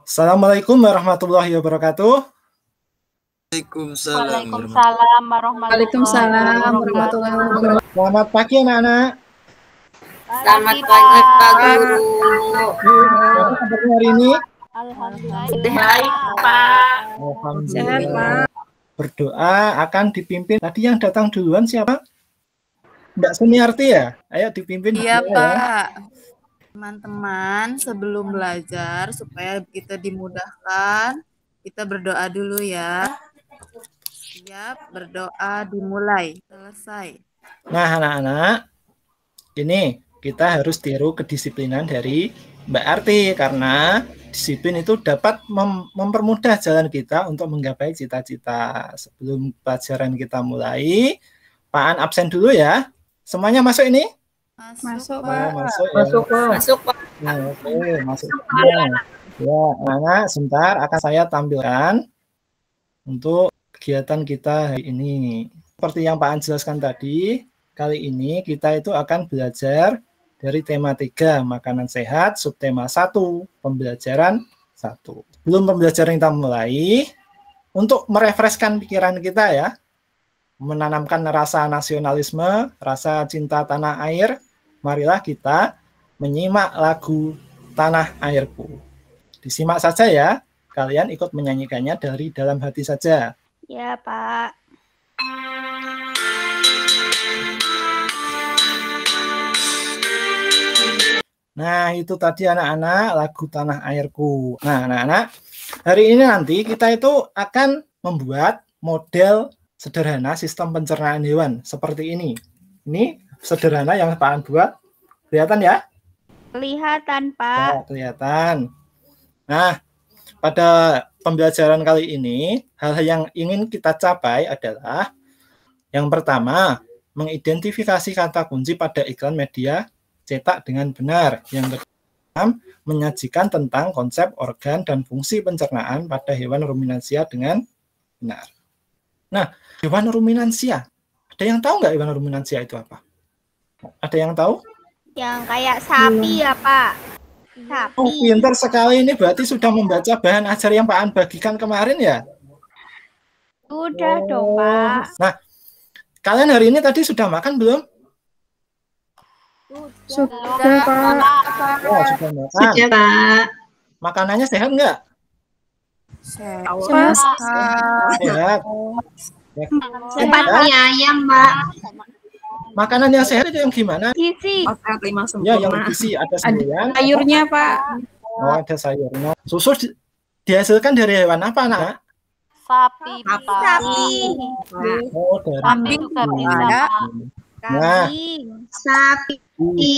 Assalamualaikum warahmatullahi wabarakatuh. Waalaikumsalam warahmatullahi wabarakatuh. Selamat pagi anak-anak. Selamat pagi Pak Guru. Apa kabarnya hari ini? Alhamdulillah. Baik Pak. Alhamdulillah. Berdoa akan dipimpin. Tadi yang datang duluan siapa? Mbak Suniarti ya? Ayo dipimpin. Iya berdoa, Pak. ya. Teman-teman, sebelum belajar supaya kita dimudahkan, kita berdoa dulu ya. Siap, berdoa dimulai. Selesai. Nah anak-anak, ini kita harus tiru kedisiplinan dari Mbak Arti karena disiplin itu dapat mempermudah jalan kita untuk menggapai cita-cita. Sebelum pelajaran kita mulai, Pak An absen dulu ya. Semuanya masuk ini? Masuk Oh, Pak. Masuk Pak. Nah, oke, masuk. Ya, anak, sebentar akan saya tampilkan untuk kegiatan kita hari ini. Seperti yang Pak An jelaskan tadi, kali ini kita itu akan belajar dari tema 3, makanan sehat, subtema 1, pembelajaran 1. Sebelum pembelajaran kita mulai, untuk merefreshkan pikiran kita ya, menanamkan rasa nasionalisme, rasa cinta tanah air, marilah kita menyimak lagu Tanah Airku. Disimak saja ya, kalian ikut menyanyikannya dari dalam hati saja. Ya Pak. Nah, itu tadi anak-anak lagu Tanah Airku. Nah, anak-anak, hari ini nanti kita itu akan membuat model sederhana sistem pencernaan hewan seperti ini. Ini sederhana yang Pak An buat. Kelihatan ya? Kelihatan Pak. Ya, kelihatan. Nah, pada pembelajaran kali ini, hal yang ingin kita capai adalah yang pertama, mengidentifikasi kata kunci pada iklan media cetak dengan benar. Yang kedua, menyajikan tentang konsep organ dan fungsi pencernaan pada hewan ruminansia dengan benar. Nah, hewan ruminansia. Ada yang tahu nggak hewan ruminansia itu apa? Ada yang tahu? Yang kayak sapi ya Pak. Sapi. Oh, pintar sekali. Ini berarti sudah membaca bahan ajar yang Pak An bagikan kemarin ya? Sudah dong Pak. Nah, kalian hari ini tadi sudah makan belum? Sudah Pak. Oh, sudah makan. Sudah Pak. Makanannya sehat nggak? Sehat. Sehat. Seperti ayam Pak. Makanan yang sehat itu yang gimana? Gizi. Ya, yang bergizi. Ada sayuran. Sayurnya Pak. Oh, ada sayurnya. Susu dihasilkan dari hewan apa, anak? Sapi Pak. Sapi. Oh, dari Sapi juga bisa Ada. Pak. Nah. Kambing. Sapi.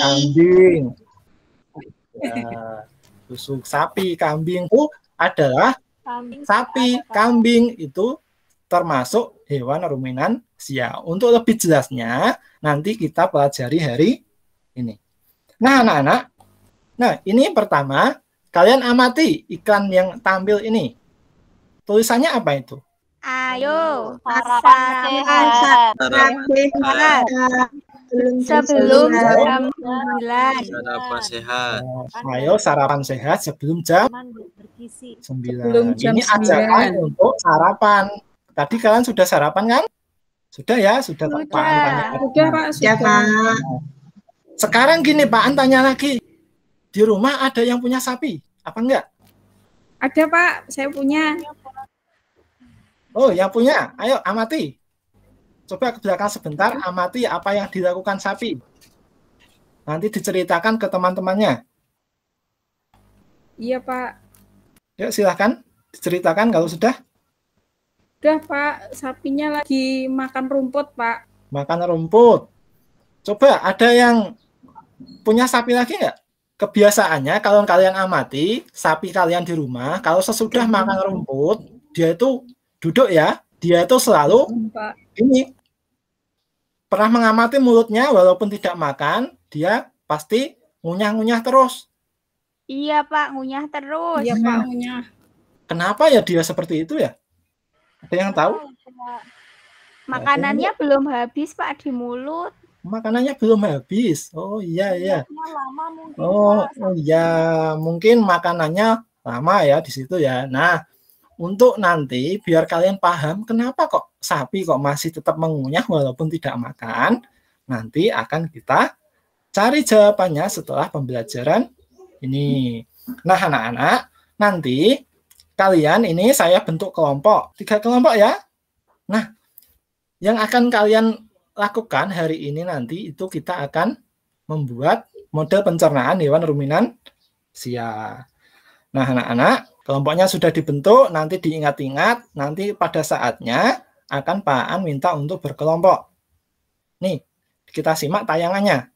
kambing. Ya, susu sapi, kambing itu adalah sapi, kambing itu termasuk hewan ruminansia. Untuk lebih jelasnya, nanti kita pelajari hari ini. Nah, anak-anak, nah ini pertama, kalian amati iklan yang tampil ini. Tulisannya apa itu? Ayo Sarapan sehat. sehat. Sebelum jam 9. Sarapan sehat. Ayo sarapan sehat sebelum jam 9. Sebelum jam Ini ajakan 9. untuk sarapan. Tadi kalian sudah sarapan kan? Sudah ya? Sudah Pak An tanya. Sudah Pak. Ya Pak. Sekarang gini Pak An tanya lagi. Di rumah ada yang punya sapi? Apa enggak? Ada Pak, saya punya. Oh, yang punya. Ayo amati. Coba ke belakang sebentar, amati apa yang dilakukan sapi. Nanti diceritakan ke teman-temannya. Iya Pak. Yuk silahkan diceritakan kalau sudah. Udah Pak, sapinya lagi makan rumput Pak. Makan rumput. Coba ada yang punya sapi lagi nggak? Kebiasaannya kalau kalian amati, sapi kalian di rumah, kalau sesudah makan rumput, dia itu duduk ya, dia itu selalu Pak. ini. Pernah mengamati mulutnya walaupun tidak makan, dia pasti ngunyah-ngunyah terus. Iya Pak, ngunyah terus. Iya Pak, punya. Kenapa ya dia seperti itu ya? Ada yang tahu? Makanannya belum habis Pak di mulut. Makanannya belum habis. Oh iya iya. Lama mungkin, Oh Pak. iya, mungkin makanannya lama ya di situ ya. Nah, untuk nanti biar kalian paham kenapa kok sapi kok masih tetap mengunyah walaupun tidak makan, nanti akan kita cari jawabannya setelah pembelajaran ini. Nah, anak-anak, nanti kalian ini saya bentuk kelompok, 3 kelompok ya. Nah, yang akan kalian lakukan hari ini nanti itu kita akan membuat model pencernaan hewan ruminansia. Nah, anak-anak, kelompoknya sudah dibentuk, nanti diingat-ingat, nanti pada saatnya akan Pak Aan minta untuk berkelompok. Nih, kita simak tayangannya.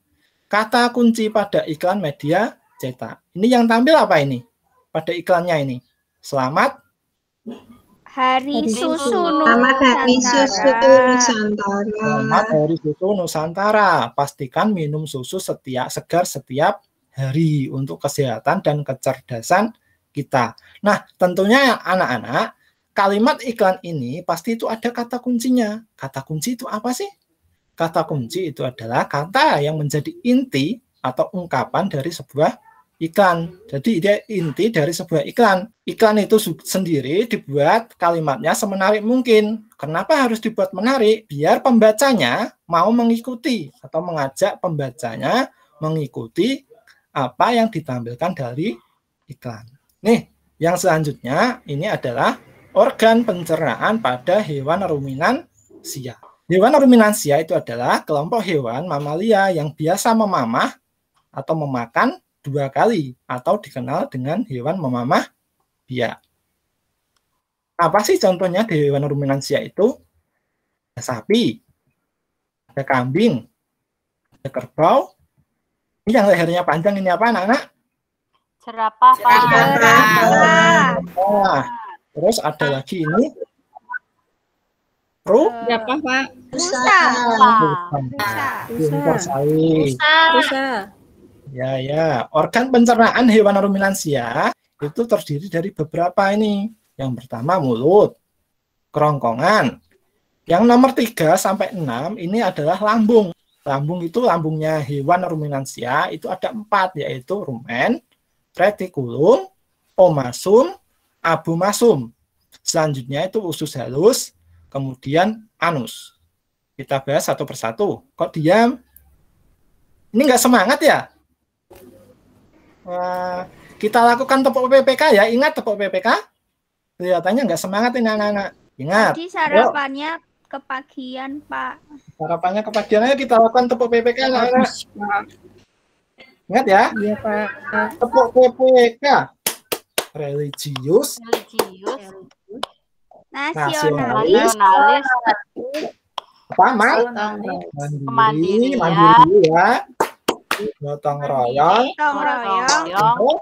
Kata kunci pada iklan media cetak. Ini yang tampil apa ini? Pada iklannya ini. Selamat Hari susu Selamat Hari Susu Nusantara. Selamat Nusantara. Hari Susu Nusantara. Pastikan minum susu segar setiap hari untuk kesehatan dan kecerdasan kita. Nah, tentunya anak-anak, kalimat iklan ini pasti itu ada kata kuncinya. Kata kunci itu apa sih? Kata kunci itu adalah kata yang menjadi inti atau ungkapan dari sebuah iklan. Jadi dia inti dari sebuah iklan. Iklan itu sendiri dibuat kalimatnya semenarik mungkin. Kenapa harus dibuat menarik? Biar pembacanya mau mengikuti atau mengajak pembacanya mengikuti apa yang ditampilkan dari iklan. Nih, yang selanjutnya ini adalah organ pencernaan pada hewan ruminansia. Hewan ruminansia itu adalah kelompok hewan mamalia yang biasa memamah atau memakan 2 kali atau dikenal dengan hewan memamah biak. Apa sih contohnya di hewan ruminansia itu? Ada sapi, ada kambing, ada kerbau. Ini yang lehernya panjang ini apa anak-anak? Jerapah, Pak. Nah, terus ada lagi ini Berapa, Pak? Rusa. Pintar sekali. Rusa. Ya. Organ pencernaan hewan ruminansia itu terdiri dari beberapa ini. Yang pertama mulut, kerongkongan. Yang nomor 3 sampai 6 ini adalah lambung. Lambung itu lambungnya hewan ruminansia itu ada 4, yaitu rumen, retikulum, omasum, abomasum. Selanjutnya itu usus halus, kemudian anus. Kita bahas satu persatu. Kok diam? Ini nggak semangat ya? Wah, kita lakukan tepuk PPK ya. Ingat tepuk PPK? Kelihatannya nggak semangat ini anak-anak. Ingat. Tadi sarapannya kepagian, Pak. Harapannya kepagian, ayo kita lakukan tepuk PPK anak-anak. Ingat ya? Iya, Pak. Tepuk PPK. Religius, Nasionalis. Nasionalis. apa Mas? Mandiri ya. Gotong royong, Gotong royong.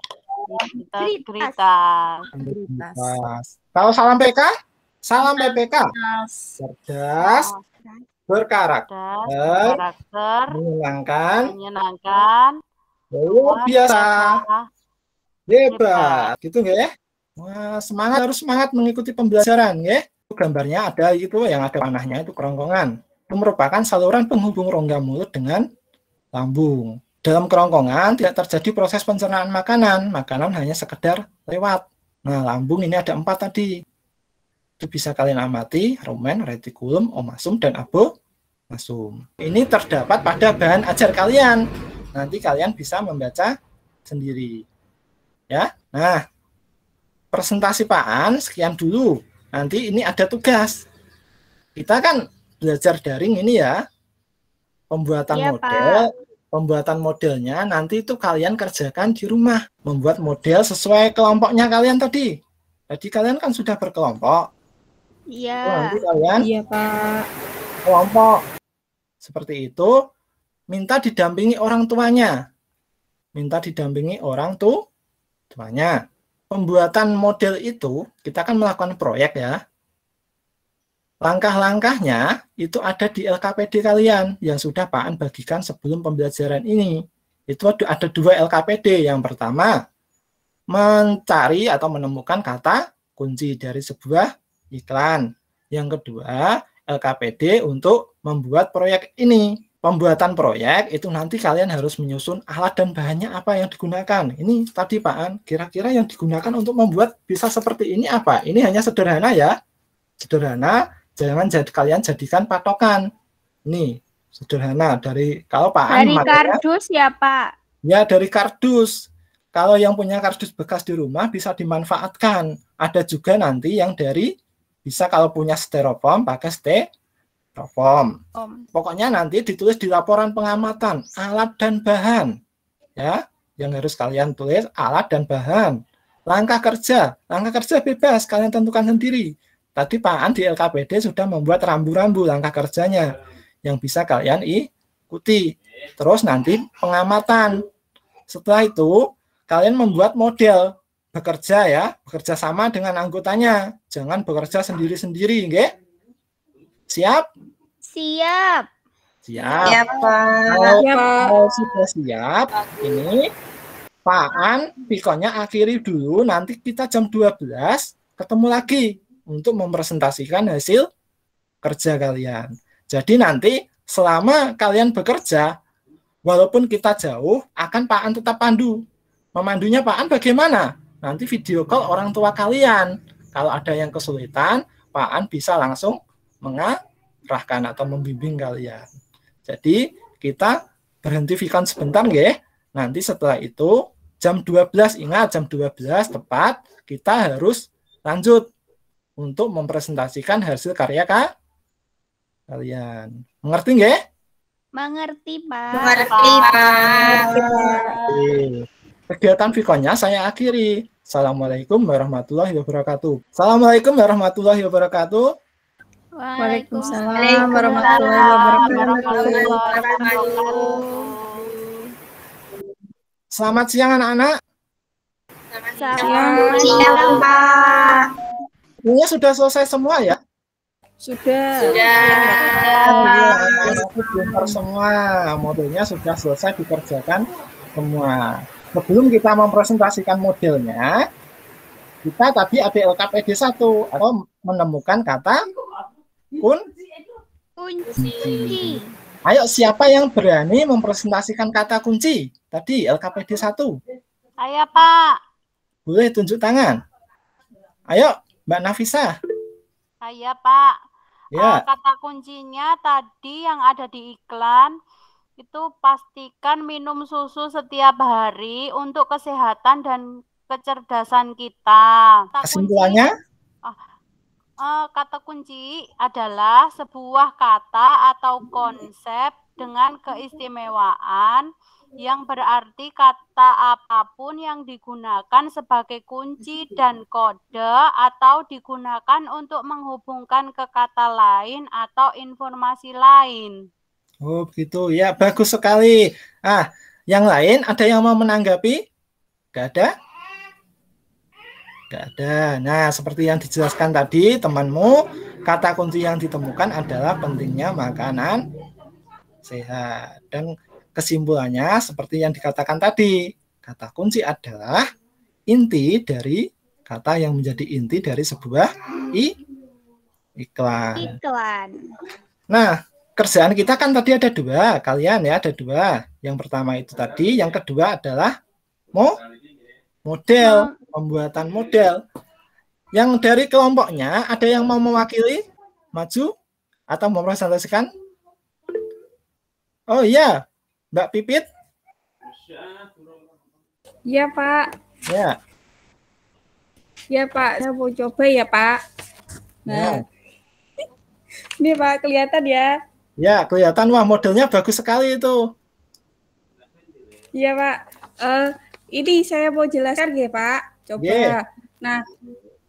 integritas. Kalau salam PK? Salam PPK. Cerdas, berkarakter, menyenangkan, luar biasa, hebat. Gitu nggak ya? Wah, harus semangat mengikuti pembelajaran, ya. Gambarnya ada itu yang ada panahnya itu kerongkongan. Itu merupakan saluran penghubung rongga mulut dengan lambung. Dalam kerongkongan tidak terjadi proses pencernaan makanan. Makanan hanya sekedar lewat. Nah, lambung ini ada 4 tadi. Itu bisa kalian amati, rumen, retikulum, omasum, dan abomasum. Ini terdapat pada bahan ajar kalian. Nanti kalian bisa membaca sendiri. Ya. Nah, presentasi Pak Aan sekian dulu. Nanti ini ada tugas. Kita kan belajar daring ini ya. Pembuatan Iya, model. Pembuatan modelnya nanti itu kalian kerjakan di rumah. Membuat model sesuai kelompoknya kalian tadi. Jadi kalian kan sudah berkelompok. Iya. Nanti kalian Iya, Pak. kelompok seperti itu. Minta didampingi orang tuanya. Minta didampingi orang tuanya. Pembuatan model itu kita akan melakukan proyek ya. Langkah-langkahnya itu ada di LKPD kalian yang sudah Pak Aan bagikan sebelum pembelajaran ini. Itu ada 2 LKPD. Yang pertama, mencari atau menemukan kata kunci dari sebuah iklan. Yang kedua, LKPD untuk membuat proyek ini. pembuatan proyek itu nanti kalian harus menyusun alat dan bahannya apa yang digunakan. Ini tadi Pak An, kira-kira yang digunakan untuk membuat bisa seperti ini apa? Ini hanya sederhana ya. Sederhana, jangan kalian jadikan patokan. Ini sederhana dari kalau Pak An Dari kardus ya Pak? Ya dari kardus. Kalau yang punya kardus bekas di rumah bisa dimanfaatkan. Ada juga nanti yang dari bisa kalau punya styrofoam pakai styrofoam. Pokoknya nanti ditulis di laporan pengamatan alat dan bahan. Ya, yang harus kalian tulis alat dan bahan. Langkah kerja bebas kalian tentukan sendiri. Tadi Pak An di LKPD sudah membuat rambu-rambu langkah kerjanya yang bisa kalian ikuti. Terus nanti pengamatan. Setelah itu kalian membuat model bekerja ya, bekerja sama dengan anggotanya. Jangan bekerja sendiri-sendiri, nggih? Siap? Siap. Siap. Ya, Pak. Kalau sudah siap, ini Pak An, Pikonnya akhiri dulu, nanti kita jam 12 ketemu lagi untuk mempresentasikan hasil kerja kalian. Jadi nanti selama kalian bekerja, walaupun kita jauh, akan Pak An tetap pandu. Memandunya Pak An bagaimana? Nanti video call orang tua kalian. Kalau ada yang kesulitan, Pak An bisa langsung mengarahkan atau membimbing kalian. Jadi kita berhenti Vicon sebentar nggih. Nanti setelah itu jam 12, ingat jam 12 tepat kita harus lanjut untuk mempresentasikan hasil karya kalian. Mengerti nggih? Mengerti Pak. Mengerti, Pak. Kegiatan Vikonnya saya akhiri. Assalamualaikum warahmatullahi wabarakatuh. Assalamualaikum warahmatullahi wabarakatuh. Waalaikumsalam warahmatullahi wabarakatuh. Selamat siang anak-anak. Selamat Siap, Pak. Ini sudah selesai semua ya? Sudah. Pintar semua. Modelnya sudah selesai dikerjakan semua. Sebelum kita mempresentasikan modelnya, kita tadi ada LKPD 1 atau menemukan kata kunci. Ayo siapa yang berani mempresentasikan kata kunci? Tadi LKPD 1. Ayo Pak. Boleh tunjuk tangan. Ayo Mbak Nafisa. Ayo Pak. Ya. Kata kuncinya tadi yang ada di iklan itu pastikan minum susu setiap hari untuk kesehatan dan kecerdasan kita. Kesimpulannya? Kata kunci adalah sebuah kata atau konsep dengan keistimewaan yang berarti kata apapun yang digunakan sebagai kunci dan kode atau digunakan untuk menghubungkan ke kata lain atau informasi lain. Oh begitu ya, bagus sekali. Yang lain ada yang mau menanggapi? Gak ada? Gak ada. Nah, seperti yang dijelaskan tadi temanmu, kata kunci yang ditemukan adalah pentingnya makanan sehat. Dan kesimpulannya seperti yang dikatakan tadi, kata kunci adalah inti dari kata yang menjadi inti dari sebuah iklan. Nah, kerjaan kita kan tadi ada dua, kalian ya ada dua. Yang pertama itu tadi, yang kedua adalah model, pembuatan model. Yang dari kelompoknya ada yang mau mewakili, maju atau mempresentasikan? Oh iya, Mbak Pipit. Iya Pak. Ya. Ya Pak, saya mau coba ya Pak. Nah, ini Pak kelihatan ya. Ya, kelihatan. Wah, modelnya bagus sekali itu. Iya, Pak. Ini saya mau jelaskan ya, Pak. Coba. Yeah. Nah,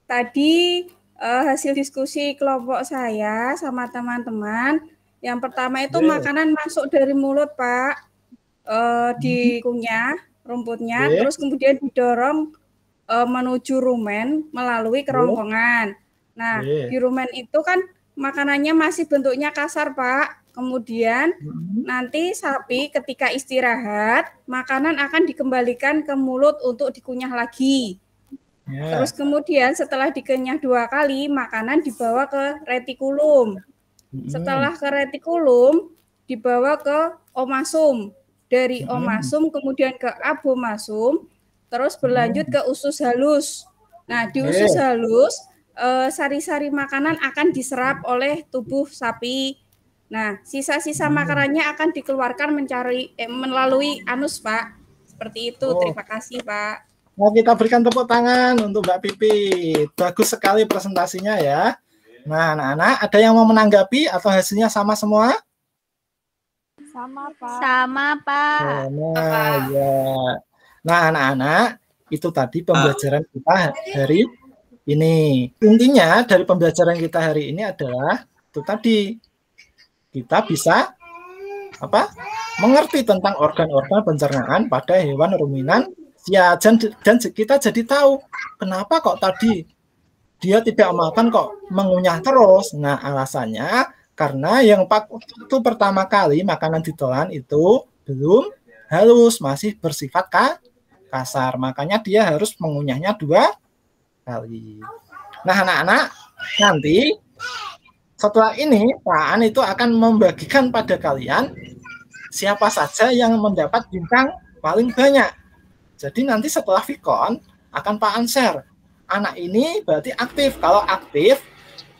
tadi hasil diskusi kelompok saya sama teman-teman. Yang pertama itu makanan masuk dari mulut, Pak. Dikunyah rumputnya, terus kemudian didorong menuju rumen melalui kerongkongan. Nah, di rumen itu kan makanannya masih bentuknya kasar, Pak. Kemudian nanti sapi ketika istirahat, makanan akan dikembalikan ke mulut untuk dikunyah lagi. Terus kemudian setelah dikenyah 2 kali, makanan dibawa ke retikulum. Setelah ke retikulum, dibawa ke omasum. Dari omasum kemudian ke abomasum, terus berlanjut ke usus halus. Nah, di usus halus sari-sari makanan akan diserap oleh tubuh sapi. Nah, sisa-sisa makanannya akan dikeluarkan melalui anus, Pak. Seperti itu. Terima kasih, Pak. Nah, kita berikan tepuk tangan untuk Mbak Pipit. Bagus sekali presentasinya ya. Nah, anak-anak, ada yang mau menanggapi atau hasilnya sama semua? Sama, Pak. Sama, Pak. Nah, ya. Nah, anak-anak, itu tadi pembelajaran kita hari ini. Intinya dari pembelajaran kita hari ini adalah itu tadi. Kita bisa mengerti tentang organ-organ pencernaan pada hewan ruminan sia, dan kita jadi tahu kenapa kok tadi dia tidak makan kok mengunyah terus. Nah, alasannya karena yang waktu pertama kali makanan ditelan itu belum halus, masih bersifat kasar. Makanya dia harus mengunyahnya 2 kali. Nah, anak-anak, nanti setelah ini Pak An itu akan membagikan pada kalian siapa saja yang mendapat bintang paling banyak. Jadi nanti setelah Vicon akan Pak An share. Anak ini berarti aktif. Kalau aktif,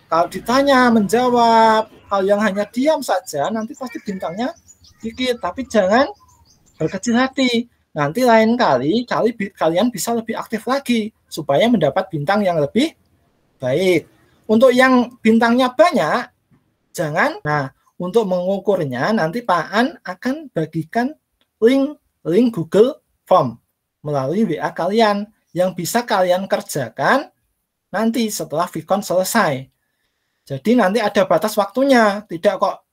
kalau ditanya menjawab, kalau yang hanya diam saja nanti pasti bintangnya dikit. Tapi jangan berkecil hati. Nanti lain kali kalian bisa lebih aktif lagi supaya mendapat bintang yang lebih baik. Untuk yang bintangnya banyak, jangan. Nah, untuk mengukurnya nanti Pak An akan bagikan link Google Form melalui WA kalian yang bisa kalian kerjakan nanti setelah Vicon selesai. Jadi nanti ada batas waktunya, tidak kok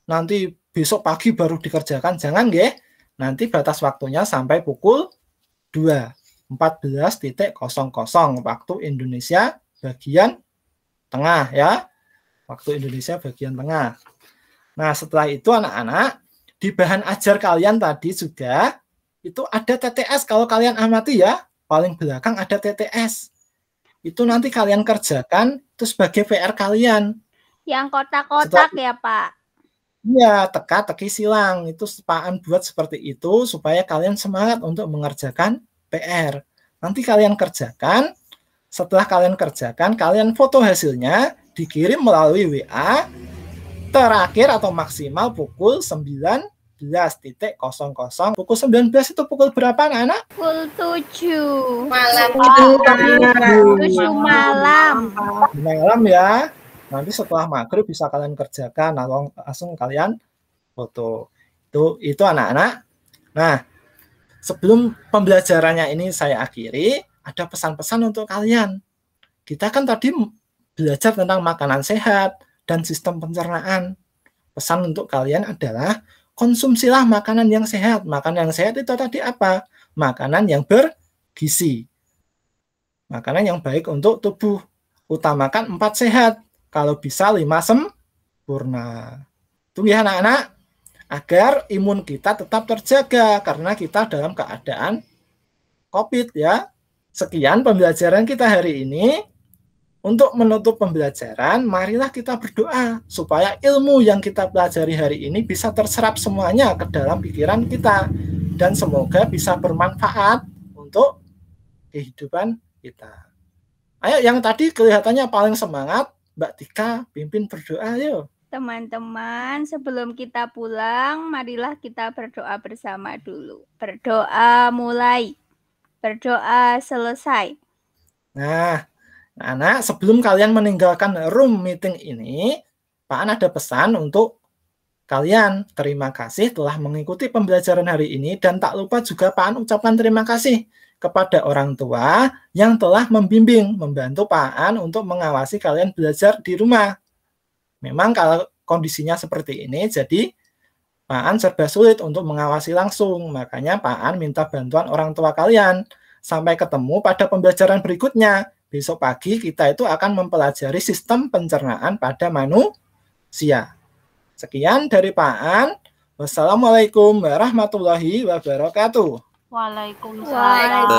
nanti besok pagi baru dikerjakan, jangan nggih. Nanti batas waktunya sampai pukul 14.00 waktu Indonesia bagian tengah ya. Waktu Indonesia bagian tengah. Nah, setelah itu anak-anak, di bahan ajar kalian tadi juga itu ada TTS. Kalau kalian amati ya, paling belakang ada TTS. Itu nanti kalian kerjakan itu sebagai PR kalian. Yang kotak-kotak ya, Pak? Iya, teka-teki silang. Itu Pak An buat seperti itu supaya kalian semangat untuk mengerjakan PR. Nanti kalian kerjakan. Setelah kalian kerjakan, kalian foto hasilnya, dikirim melalui WA, terakhir atau maksimal pukul 19.00. Pukul 19 itu pukul berapa anak-anak? Pukul 7. Malam. 7 malam. Malam ya. Nanti setelah maghrib bisa kalian kerjakan, langsung kalian foto. Itu anak-anak. Nah, sebelum pembelajarannya ini saya akhiri, ada pesan-pesan untuk kalian. Kita kan tadi belajar tentang makanan sehat dan sistem pencernaan. Pesan untuk kalian adalah konsumsilah makanan yang sehat. Makanan yang sehat itu tadi apa? Makanan yang bergizi. Makanan yang baik untuk tubuh. Utamakan 4 sehat. Kalau bisa 5 sempurna. Itu ya anak-anak. Agar imun kita tetap terjaga. Karena kita dalam keadaan COVID ya. Sekian pembelajaran kita hari ini. Untuk menutup pembelajaran, marilah kita berdoa supaya ilmu yang kita pelajari hari ini bisa terserap semuanya ke dalam pikiran kita. Dan semoga bisa bermanfaat untuk kehidupan kita. Ayo, yang tadi kelihatannya paling semangat, Mbak Tika, pimpin berdoa yuk. Teman-teman, sebelum kita pulang, marilah kita berdoa bersama dulu. Berdoa mulai. Berdoa selesai. Nah, anak, sebelum kalian meninggalkan room meeting ini, Pak An ada pesan untuk kalian. Terima kasih telah mengikuti pembelajaran hari ini, dan tak lupa juga Pak An ucapkan terima kasih kepada orang tua yang telah membimbing, membantu Pak An untuk mengawasi kalian belajar di rumah. Memang kalau kondisinya seperti ini, jadi Pak An serba sulit untuk mengawasi langsung. Makanya Pak An minta bantuan orang tua kalian. Sampai ketemu pada pembelajaran berikutnya. Besok pagi kita itu akan mempelajari sistem pencernaan pada manusia. Sekian dari Pak An. Wassalamualaikum warahmatullahi wabarakatuh. Waalaikumsalam.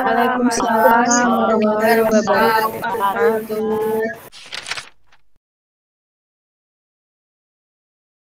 Waalaikumsalam warahmatullahi wabarakatuh.